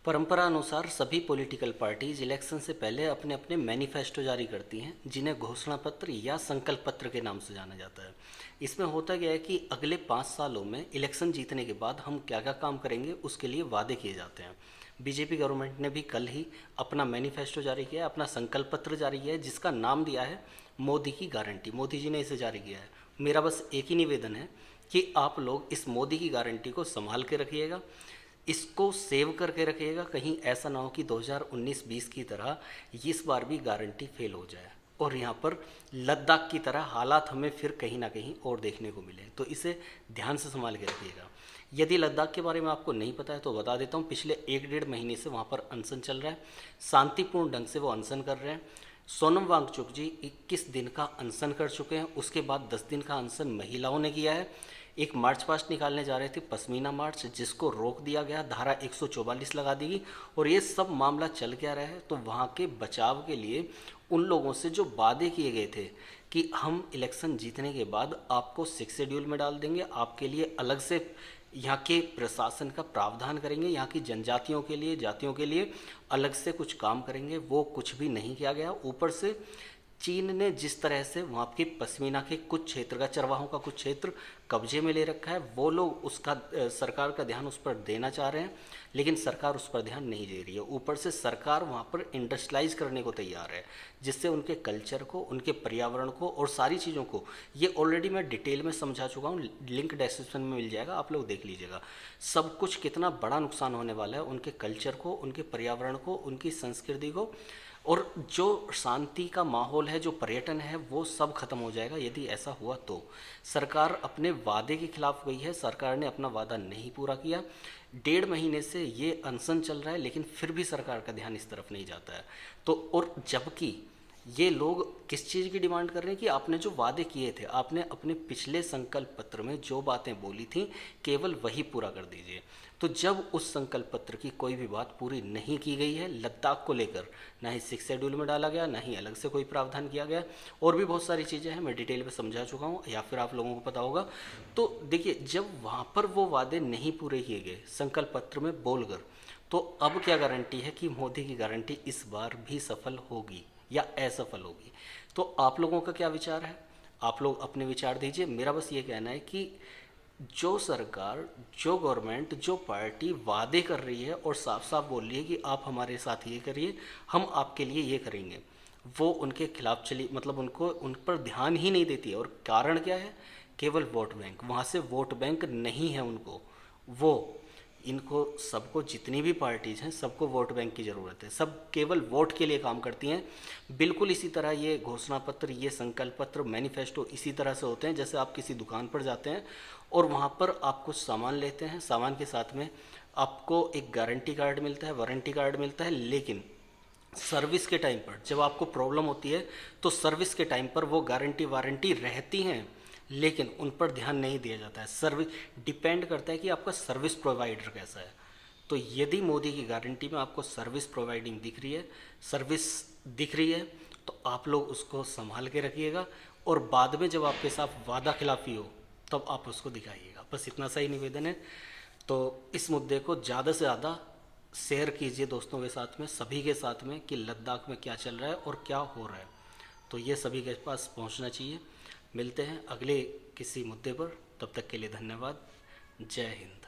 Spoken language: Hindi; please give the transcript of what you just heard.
परंपरा अनुसार सभी पॉलिटिकल पार्टीज इलेक्शन से पहले अपने अपने मैनिफेस्टो जारी करती हैं, जिन्हें घोषणा पत्र या संकल्प पत्र के नाम से जाना जाता है। इसमें होता क्या है कि अगले 5 सालों में इलेक्शन जीतने के बाद हम क्या क्या काम करेंगे उसके लिए वादे किए जाते हैं। बीजेपी गवर्नमेंट ने भी कल ही अपना मैनिफेस्टो जारी किया है, अपना संकल्प पत्र जारी किया है, जिसका नाम दिया है मोदी की गारंटी। मोदी जी ने इसे जारी किया है। मेरा बस एक ही निवेदन है कि आप लोग इस मोदी की गारंटी को संभाल के रखिएगा, इसको सेव करके रखिएगा। कहीं ऐसा ना हो कि 2019-20 की तरह इस बार भी गारंटी फेल हो जाए और यहाँ पर लद्दाख की तरह हालात हमें फिर कहीं ना कहीं और देखने को मिले। तो इसे ध्यान से संभाल के रखिएगा। यदि लद्दाख के बारे में आपको नहीं पता है तो बता देता हूँ, पिछले 1-1.5 महीने से वहाँ पर अनशन चल रहा है। शांतिपूर्ण ढंग से वो अनशन कर रहे हैं। सोनम वांगचुक जी 21 दिन का अनशन कर चुके हैं। उसके बाद 10 दिन का अनशन महिलाओं ने किया है। एक मार्च पास्ट निकालने जा रहे थे, पश्मीना मार्च, जिसको रोक दिया गया, धारा 144 लगा दी गई। और ये सब मामला चल क्या रहा है, तो वहाँ के बचाव के लिए उन लोगों से जो वादे किए गए थे कि हम इलेक्शन जीतने के बाद आपको 6 शेड्यूल में डाल देंगे, आपके लिए अलग से यहाँ के प्रशासन का प्रावधान करेंगे, यहाँ की जनजातियों के लिए, जातियों के लिए अलग से कुछ काम करेंगे, वो कुछ भी नहीं किया गया। ऊपर से चीन ने जिस तरह से वहाँ की पश्मीना के कुछ क्षेत्र का, चरवाहों का कुछ क्षेत्र कब्जे में ले रखा है, वो लोग उसका सरकार का ध्यान उस पर देना चाह रहे हैं, लेकिन सरकार उस पर ध्यान नहीं दे रही है। ऊपर से सरकार वहाँ पर इंडस्ट्रियलाइज करने को तैयार है, जिससे उनके कल्चर को, उनके पर्यावरण को और सारी चीज़ों को, ये ऑलरेडी मैं डिटेल में समझा चुका हूँ, लिंक डिस्क्रिप्शन में मिल जाएगा, आप लोग देख लीजिएगा। सब कुछ कितना बड़ा नुकसान होने वाला है उनके कल्चर को, उनके पर्यावरण को, उनकी संस्कृति को, और जो शांति का माहौल है, जो पर्यटन है, वो सब खत्म हो जाएगा यदि ऐसा हुआ तो। सरकार अपने वादे के खिलाफ गई है, सरकार ने अपना वादा नहीं पूरा किया। 1.5 महीने से ये अनशन चल रहा है, लेकिन फिर भी सरकार का ध्यान इस तरफ नहीं जाता है। तो और जबकि ये लोग किस चीज़ की डिमांड कर रहे हैं कि आपने जो वादे किए थे, आपने अपने पिछले संकल्प पत्र में जो बातें बोली थी, केवल वही पूरा कर दीजिए। तो जब उस संकल्प पत्र की कोई भी बात पूरी नहीं की गई है लद्दाख को लेकर, ना ही 6 शेड्यूल में डाला गया, ना ही अलग से कोई प्रावधान किया गया, और भी बहुत सारी चीज़ें हैं, मैं डिटेल में समझा चुका हूँ, या फिर आप लोगों को पता होगा। तो देखिए, जब वहाँ पर वो वादे नहीं पूरे किए गए संकल्प पत्र में बोलकर, तो अब क्या गारंटी है कि मोदी की गारंटी इस बार भी सफल होगी या असफल होगी। तो आप लोगों का क्या विचार है, आप लोग अपने विचार दीजिए। मेरा बस ये कहना है कि जो सरकार, जो गवर्नमेंट, जो पार्टी वादे कर रही है और साफ साफ बोल रही है कि आप हमारे साथ ये करिए, हम आपके लिए ये करेंगे, वो उनके खिलाफ चली, मतलब उनको, उन पर ध्यान ही नहीं देती है। और कारण क्या है, केवल वोट बैंक। वहाँ से वोट बैंक नहीं है उनको, वो, इनको सबको, जितनी भी पार्टीज़ हैं सबको वोट बैंक की ज़रूरत है, सब केवल वोट के लिए काम करती हैं। बिल्कुल इसी तरह ये घोषणा पत्र, ये संकल्प पत्र, मैनिफेस्टो इसी तरह से होते हैं जैसे आप किसी दुकान पर जाते हैं और वहाँ पर आप कुछ सामान लेते हैं, सामान के साथ में आपको एक गारंटी कार्ड मिलता है, वारंटी कार्ड मिलता है, लेकिन सर्विस के टाइम पर जब आपको प्रॉब्लम होती है तो सर्विस के टाइम पर वो गारंटी वारंटी रहती हैं, लेकिन उन पर ध्यान नहीं दिया जाता है। सर्विस डिपेंड करता है कि आपका सर्विस प्रोवाइडर कैसा है। तो यदि मोदी की गारंटी में आपको सर्विस प्रोवाइडिंग दिख रही है, सर्विस दिख रही है, तो आप लोग उसको संभाल के रखिएगा, और बाद में जब आपके साथ वादा खिलाफी हो तब आप उसको दिखाइएगा। बस इतना सा ही निवेदन है। तो इस मुद्दे को ज़्यादा से ज़्यादा शेयर कीजिए दोस्तों के साथ में, सभी के साथ में, कि लद्दाख में क्या चल रहा है और क्या हो रहा है। तो ये सभी के पास पहुंचना चाहिए। मिलते हैं अगले किसी मुद्दे पर, तब तक के लिए धन्यवाद। जय हिंद।